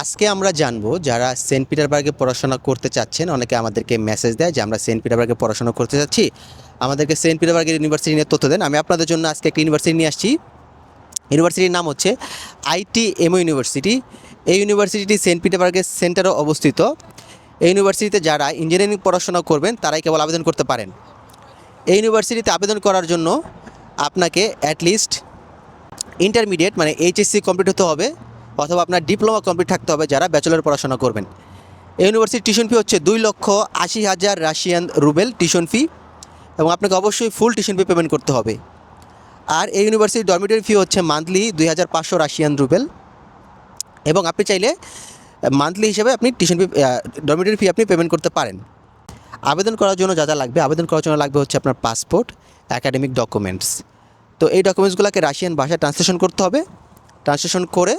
আজকে আমরা জানবো যারা সেন্ট পিটারবার্গে পড়াশোনা করতে চাচ্ছেন, অনেকে আমাদেরকে মেসেজ দেয় যে আমরা সেন্ট পিটারবার্গে পড়াশোনা করতে চাচ্ছি, আমাদেরকে সেন্ট পিটারবার্গের ইউনিভার্সিটি নিয়ে তথ্য দেন। আমি আপনাদের জন্য আজকে একটা ইউনিভার্সিটি নিয়ে আসছি। ইউনিভার্সিটির নাম হচ্ছে আইটিএমও ইউনিভার্সিটি। এই ইউনিভার্সিটিটি সেন্ট পিটারবার্গের সেন্টারে অবস্থিত। এই ইউনিভার্সিটিতে যারা ইঞ্জিনিয়ারিং পড়াশোনা করবেন তারাই কেবল আবেদন করতে পারেন। এই ইউনিভার্সিটিতে আবেদন করার জন্য আপনাকে অ্যাটলিস্ট ইন্টারমিডিয়েট মানে এইচএসসি কমপ্লিট হতে হবে, অথবা আপনার ডিপ্লোমা কমপ্লিট থাকতে হবে যারা ব্যাচেলর পড়াশোনা করবেন। এই ইউনিভার্সিটির টিউশন ফি হচ্ছে 2,80,000 রাশিয়ান রুবেল টিউশন ফি, এবং আপনাকে অবশ্যই ফুল টিউশন ফি পেমেন্ট করতে হবে। আর এই ইউনিভার্সিটির ডরমিটরি ফি হচ্ছে মান্থলি 2,500 রাশিয়ান রুবেল, এবং আপনি চাইলে মান্থলি হিসেবে আপনি টিউশন ফি ডরমিটরি ফি আপনি পেমেন্ট করতে পারেন। আবেদন করার জন্য যা যা লাগবে, আবেদন করার জন্য লাগবে হচ্ছে আপনার পাসপোর্ট, অ্যাকাডেমিক ডকুমেন্টস। তো এই ডকুমেন্টসগুলোকে রাশিয়ান ভাষায় ট্রান্সলেশন করতে হবে। ট্রান্সলেশন করে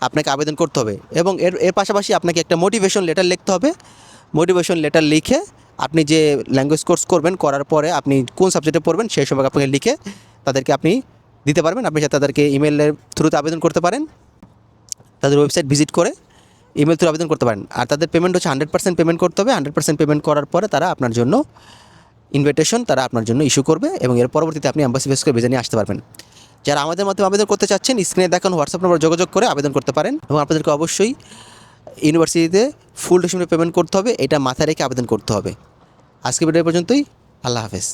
আপনাকে আবেদন করতে হবে, এবং এর পাশাপাশি আপনাকে একটা মোটিভেশন লেটার লিখতে হবে। মোটিভেশন লেটার লিখে আপনি যে ল্যাঙ্গুয়েজ কোর্স করবেন, করার পরে আপনি কোন সাবজেক্টে পড়বেন সেই সম্পর্কে আপনাকে লিখে তাদেরকে আপনি দিতে পারবেন। আপনি তাদেরকে ইমেলের থ্রুতে আবেদন করতে পারেন, তাদের ওয়েবসাইট ভিজিট করে ইমেল থ্রু আবেদন করতে পারেন। আর তাদের পেমেন্ট হচ্ছে 100% পেমেন্ট করতে হবে। 100% পেমেন্ট করার পরে তারা আপনার জন্য ইনভিটেশন তারা আপনার জন্য ইস্যু করবে, এবং এর পরবর্তীতে আপনি অ্যাম্বাসি বেস করে ভিসা নিয়ে আসতে পারবেন। যারা আমাদের মাধ্যমে আবেদন করতে চাচ্ছেন, স্ক্রিনে দেখানো হোয়াটসঅ্যাপ নম্বর যোগাযোগ করে আবেদন করতে পারেন, এবং আপনাদেরকে অবশ্যই ইউনিভার্সিটিতে ফুল টিউশন পেমেন্ট করতে হবে, এটা মাথায় রেখে আবেদন করতে হবে। আজকে ভিডিও পর্যন্তই। আল্লাহ হাফেজ।